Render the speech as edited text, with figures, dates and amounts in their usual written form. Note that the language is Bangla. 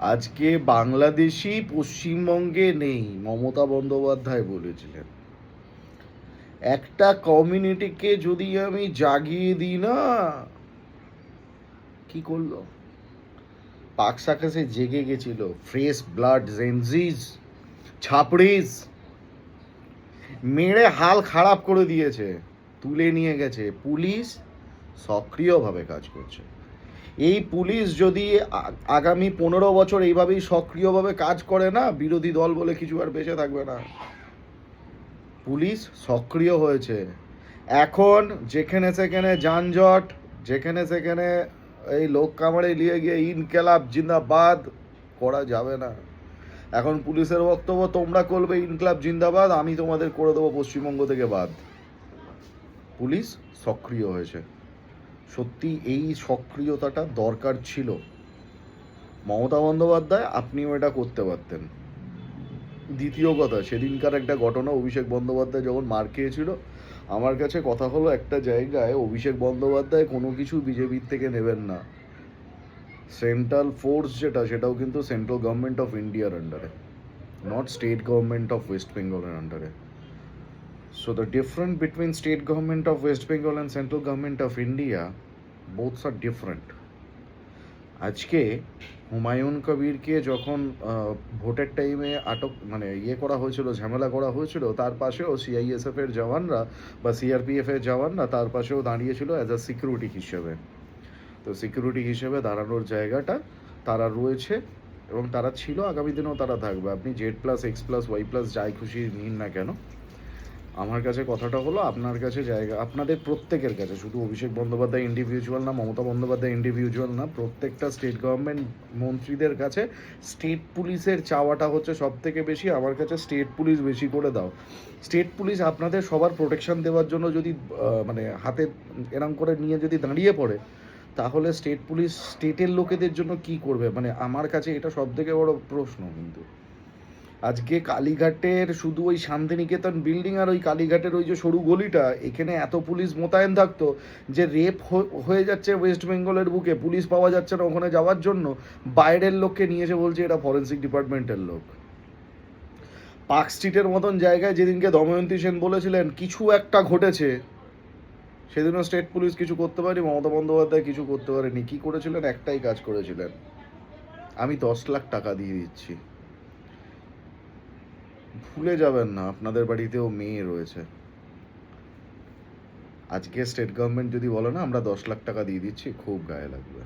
আজকে বাংলাদেশি পশ্চিমবঙ্গে নেই, মমতা বন্দ্যোপাধ্যায় বলেছিলেন। একটা কমিউনিটিকে যদি আমি জাগিয়ে দিই না, কি করলো? পাক সাকাশে জেগে গেছিল ফ্রেশ ব্লাড জেনজিজ, ছাপড়িস, মেরে হাল খারাপ করে দিয়েছে, তুলে নিয়ে গেছে। পুলিশ সক্রিয়ভাবে কাজ করছে। এই পুলিশ যদি আগামী 15 বছর এইভাবেই সক্রিয়ভাবে কাজ করে না, বিরোধী দল বলে কিছু আর বেঁচে থাকবে না। পুলিশ সক্রিয় হয়েছে। এখন যেখানে সেখানে যানজট, যেখানে সেখানে এই লোক কামারে নিয়ে গিয়ে ইনকেলাব জিন্দাবাদ করা যাবে না। এখন পুলিশের বক্তব্য, তোমরা করবে ইনকলাব জিন্দাবাদ, আমি তোমাদের করে দেবো পশ্চিমবঙ্গ থেকে বাদ। পুলিশ সক্রিয় হয়েছে। সত্যি এই সক্রিয়তাটা দরকার ছিল। মমতা বন্দ্যোপাধ্যায়, আপনিও এটা করতে পারতেন। দ্বিতীয় কথা, সেদিনকার একটা ঘটনা, অভিষেক বন্দ্যোপাধ্যায় যখন মার খেয়েছিল, আমার কাছে কথা হলো, একটা জায়গায় অভিষেক বন্দ্যোপাধ্যায় কোনো কিছু বিজেপির থেকে নেবেন না। সেন্ট্রাল ফোর্স যেটা, সেটাও কিন্তু সেন্ট্রাল গভর্নমেন্ট অফ ইন্ডিয়ার আন্ডারে, not state government of West বেঙ্গলের আন্ডারে। So the difference between state government of West Bengal and central government of India, both are different. আজকে হুমায়ুন কবিরকে যখন ভোটের টাইমে আটক করা হয়েছিল, ঝামেলা করা হয়েছিল, তার পাশেও সিআইএসএফ এর জওয়ানরা বা সিআরপিএফ এর জওয়ানরা তার পাশেও দাঁড়িয়েছিল অ্যাজ আ সিকিউরিটি হিসেবে। তো সিকিউরিটি হিসেবে দাঁড়ানোর জায়গাটা তারা রয়েছে এবং তারা ছিল, আগামী দিনেও তারা থাকবে। আপনি Z+X+Y+ যাই খুশি নিন না কেন, আমার কাছে কথাটা হলো, আপনার কাছে জায়গা, আপনাদের প্রত্যেকের কাছে, শুধু অভিষেক বন্দ্যোপাধ্যায় ইন্ডিভিজুয়াল না, মমতা বন্দ্যোপাধ্যায় ইন্ডিভিজুয়াল না, প্রত্যেকটা স্টেট গভর্নমেন্ট মন্ত্রীদের কাছে স্টেট পুলিশের চাওয়াটা হচ্ছে সব থেকে বেশি, আমার কাছে স্টেট পুলিশ বেশি করে দাও। স্টেট পুলিশ আপনাদের সবার প্রোটেকশন দেওয়ার জন্য যদি হাতে এরম করে নিয়ে যদি দাঁড়িয়ে পড়ে, তাহলে স্টেট পুলিশ স্টেটের লোকেদের জন্য কি করবে? আমার কাছে এটা সব থেকে বড় প্রশ্ন। কিন্তু আজকে কালীঘাটের শুধু ওই শান্তিনিকেতন বিল্ডিং আর ওই কালীঘাটের ওই যে সরু গলিটা, এখানে এত পুলিশ মোতায়েন থাকতো যে রেপ হয়ে যাচ্ছে ওয়েস্ট বেঙ্গলের বুকে, পুলিশ পাওয়া যাচ্ছে না ওখানে যাওয়ার জন্য, বাইরের লোককে নিয়ে এসে বলছে এটা ফরেন্সিক ডিপার্টমেন্টের লোক। পার্ক স্ট্রিটের মতন জায়গায় যেদিনকে দময়ন্তী সেন বলেছিলেন কিছু একটা ঘটেছে, সেদিনও স্টেট পুলিশ কিছু করতে পারেনি, মমতা বন্দ্যোপাধ্যায় কিছু করতে পারেনি। কি করেছিলেন? একটাই কাজ করেছিলেন, আমি 10 লাখ টাকা দিয়ে দিচ্ছি। ভুলে যাবেন না, আপনাদের বাড়িতেও মেয়ে রয়েছে। আজকে স্টেট গভর্নমেন্ট যদি বলে না আমরা 10 লাখ টাকা দিয়ে দিচ্ছি, খুব গায়ে লাগবে।